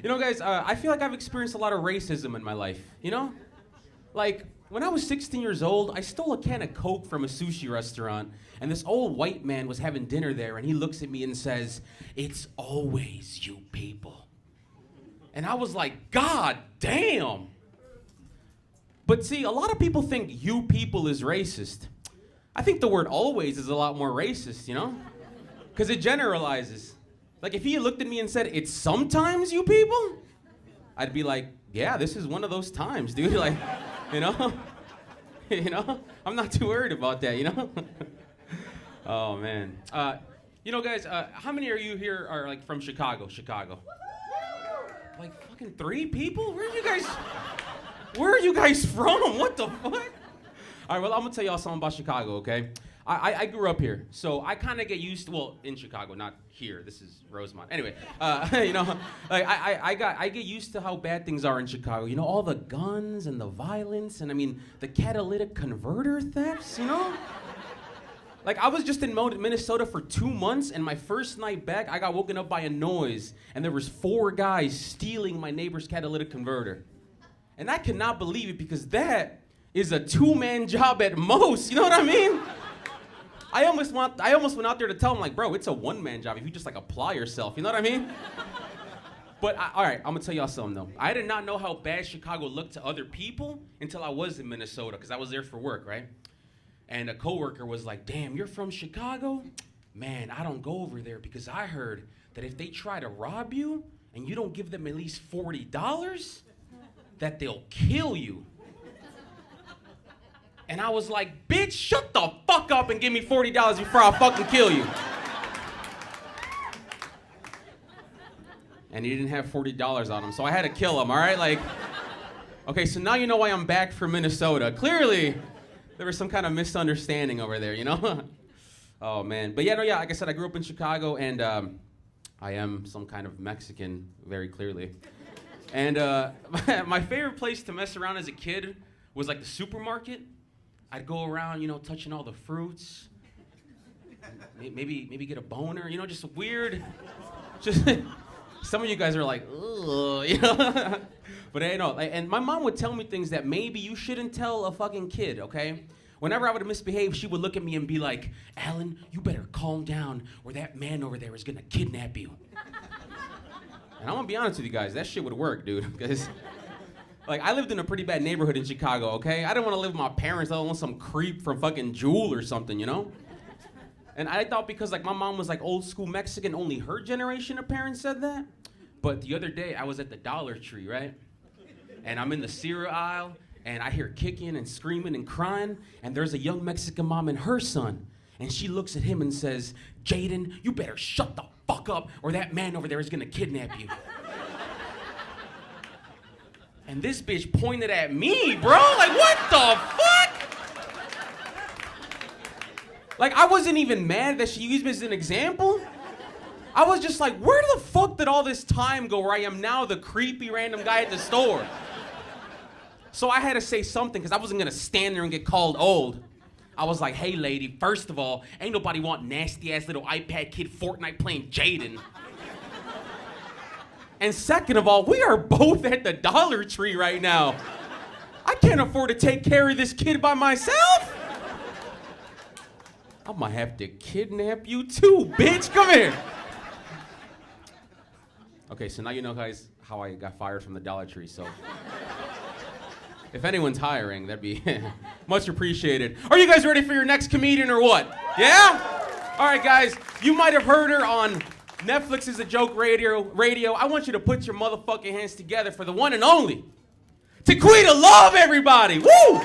You know, guys, I feel like I've experienced a lot of racism in my life, you know? Like, when I was 16 years old, I stole a can of Coke from a sushi restaurant, and this old white man was having dinner there, and he looks at me and says, "It's always you people." And I was like, God damn. But see, a lot of people think "you people" is racist. I think the word "always" is a lot more racist, you know? Because it generalizes. Like, if he looked at me and said, "It's sometimes you people," I'd be like, yeah, this is one of those times, dude. Like, you know? You know? I'm not too worried about that, you know? Oh, man. You know, guys, how many of you here are, like, from Chicago? Like, fucking 3 people? Where are you guys from? What the fuck? All right, well, I'm going to tell y'all something about Chicago, okay? I grew up here, so I kind of get used to, well, in Chicago, not here. This is Rosemont. Anyway, you know, like I get used to how bad things are in Chicago. You know, all the guns and the violence, and I mean, the catalytic converter thefts, you know? Like, I was just in Minnesota for 2 months, and my first night back, I got woken up by a noise, and there was 4 guys stealing my neighbor's catalytic converter. And I cannot believe it, because that is a 2-man job at most, you know what I mean? I almost went out there to tell him, like, bro, it's a 1-man job if you just, like, apply yourself, you know what I mean? But, all right, I'm gonna tell y'all something, though. I did not know how bad Chicago looked to other people until I was in Minnesota, because I was there for work, right? And a coworker was like, damn, you're from Chicago? Man, I don't go over there because I heard that if they try to rob you and you don't give them at least $40, that they'll kill you. And I was like, bitch, shut the fuck up and give me $40 before I fucking kill you. And he didn't have $40 on him, so I had to kill him, all right? Like, okay, so now you know why I'm back from Minnesota. Clearly, there was some kind of misunderstanding over there, you know? Oh, man. But yeah, like I said, I grew up in Chicago, and I am some kind of Mexican, very clearly. And my favorite place to mess around as a kid was like the supermarket. I'd go around, you know, touching all the fruits. Maybe get a boner, you know, just weird. Just some of you guys are like, ugh, you know. But you know, and my mom would tell me things that maybe you shouldn't tell a fucking kid, okay? Whenever I would misbehave, she would look at me and be like, Alan, you better calm down or that man over there is gonna kidnap you. And I'm gonna be honest with you guys, that shit would work, dude, because like, I lived in a pretty bad neighborhood in Chicago, okay? I didn't want to live with my parents, let alone some creep from fucking Jewel or something, you know? And I thought because, like, my mom was, like, old school Mexican, only her generation of parents said that. But the other day, I was at the Dollar Tree, right? And I'm in the cereal aisle, and I hear kicking and screaming and crying, and there's a young Mexican mom and her son. And she looks at him and says, Jaden, you better shut the fuck up, or that man over there is gonna kidnap you. And this bitch pointed at me, bro. Like, what the fuck? Like, I wasn't even mad that she used me as an example. I was just like, where the fuck did all this time go where I am now the creepy random guy at the store? So I had to say something because I wasn't going to stand there and get called old. I was like, hey, lady, first of all, ain't nobody want nasty-ass little iPad kid Fortnite playing Jaden. And second of all, we are both at the Dollar Tree right now. I can't afford to take care of this kid by myself. I might have to kidnap you too, bitch. Come here. Okay, so now you know, guys, how I got fired from the Dollar Tree, so if anyone's hiring, that'd be much appreciated. Are you guys ready for your next comedian or what? Yeah? All right, guys, you might have heard her on Netflix is a Joke radio. I want you to put your motherfucking hands together for the one and only Taquita Love, everybody. Woo!